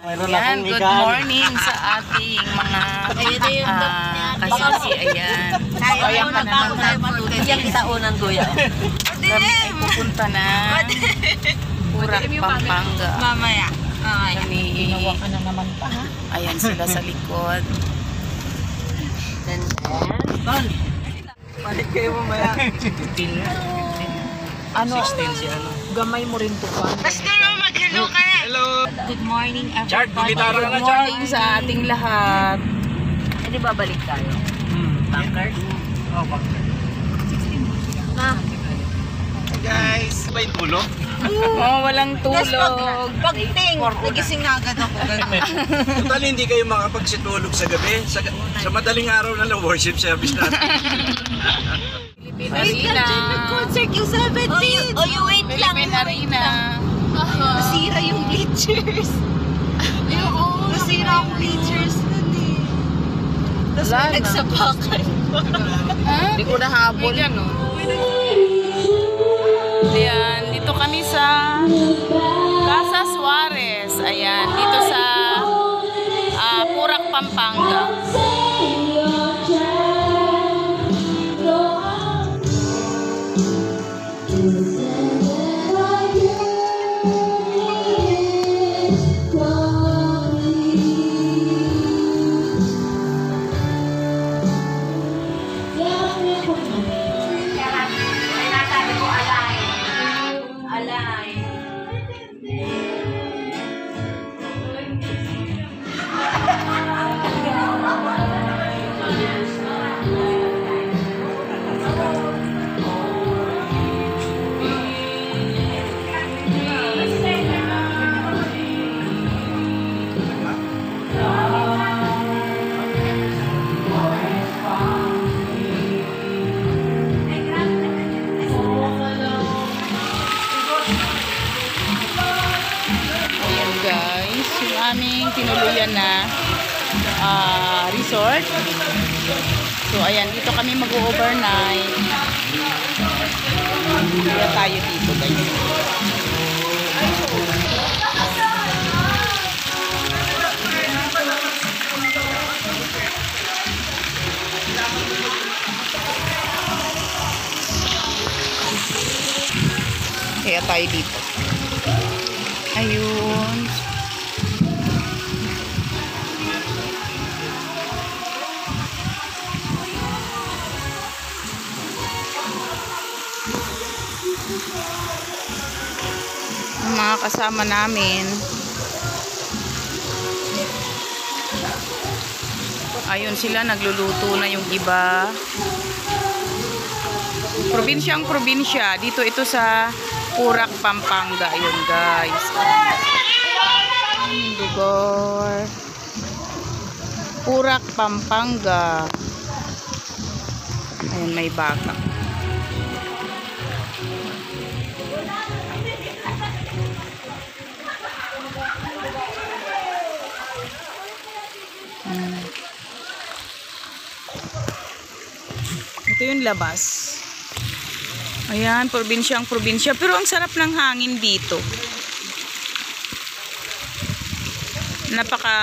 Ayan, good morning sa ating mga kasisi. Ayan. Ayan pa naman Kaya kita unang guya. kami ay pupunta na Purak, Pampanga. Mamaya. Kami, ayan sila sa likod. Then, balik kayo mamaya. 15 na. Ano? 16 si ano. Gamay mo rin to pa. Basta naman mag-hello ka na. Hello! Good morning, Chart, everybody. gumitara ka na, Good Chart. morning sa ating lahat. Hindi babalik tayo. Bankers? Oh, bunker. Na. Hey guys! Ba yung tulog? Oh, walang tulog. Pagting, nagising na agad ako. Total, hindi kayo makapagsitulog sa gabi. Sa madaling araw na lang worship service natin. Arena. Nag-concert yung 17. Oh, you wait lang. Philippine Arena. Nasira yung bleachers. Nasira ang bleachers nun eh. Tapos Wala may na. nagsapakan. Hindi ko nahabol. Ayan, dito kami sa Casa Suarez. Ayan, dito sa Purak, Pampanga. Ayan guys, yung aming tinuluyan na resort. So ayan, dito kami mag-overnight. Kaya tayo dito guys. Kaya tayo dito. Ayun. Ang mga kasama namin. Ayun sila, nagluluto na yung iba. Probinsyang probinsya. Dito ito sa Purak, Pampanga. Ayun guys. Ang lugar. Purak, Pampanga. Ayun, may baka. Ito yung labas. Ayan, probinsyang probinsya. Pero ang sarap ng hangin dito. Napaka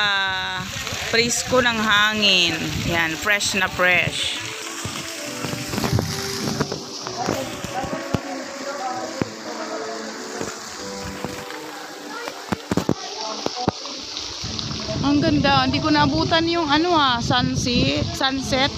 presko ng hangin. Ayan, fresh na fresh. Ang ganda. Hindi ko naabutan yung sunset.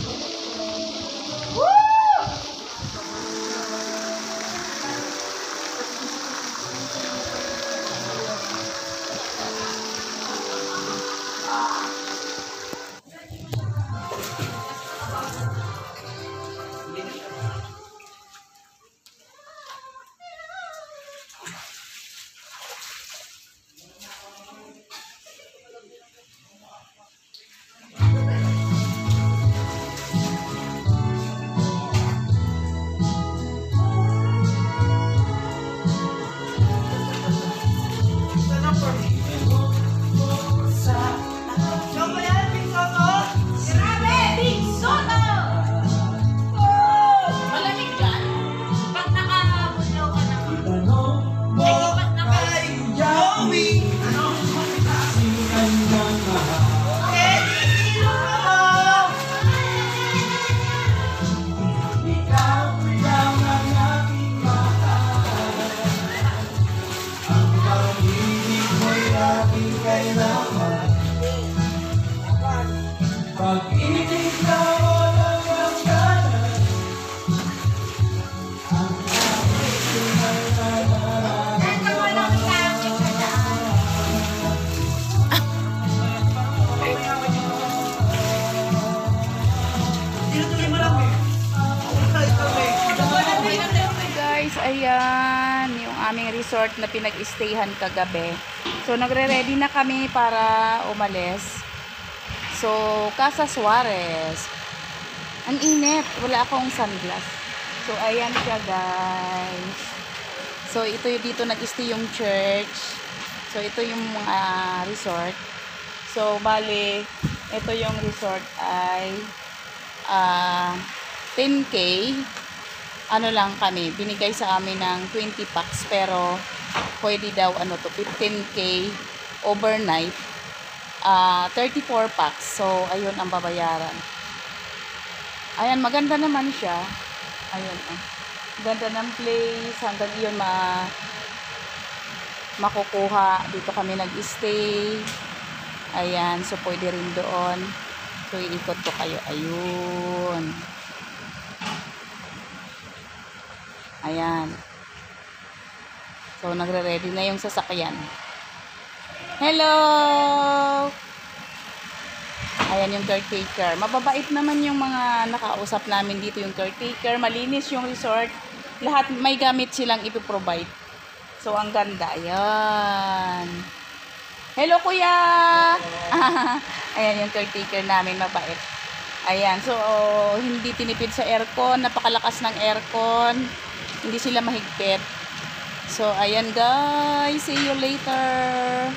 Guys, ayan yung aming resort na pinag-stayhan kagabi. So nagre-ready na kami para umalis. So Casa Suarez. Ang init, wala akong sunglass. So ayan siya guys. So ito yung dito nag-stay yung church. So ito yung mga resort. So bali, ito yung resort ay 10K. Ano lang kami, binigay sa amin ng 20 packs pero pwede daw ano to 15K overnight, 34 packs. So ayun ang babayaran. Ayan, maganda naman siya. Ayun, ganda ng place, hanggang iyon makukuha. Dito kami nag-stay. Ayan, so pwede rin doon. So iikot ko kayo. Ayun. Ayan. So, nagre-ready na yung sasakyan. Hello! Ayan yung caretaker. Mababait naman yung mga nakausap namin dito yung caretaker. Malinis yung resort. Lahat may gamit silang ipiprovide. So, ang ganda. Ayan. Hello, kuya! Ayan yung caretaker namin. Mabait. Ayan. So, hindi tinipid sa aircon. Napakalakas ng aircon. Hindi sila mahigpit. So, ayan guys. See you later.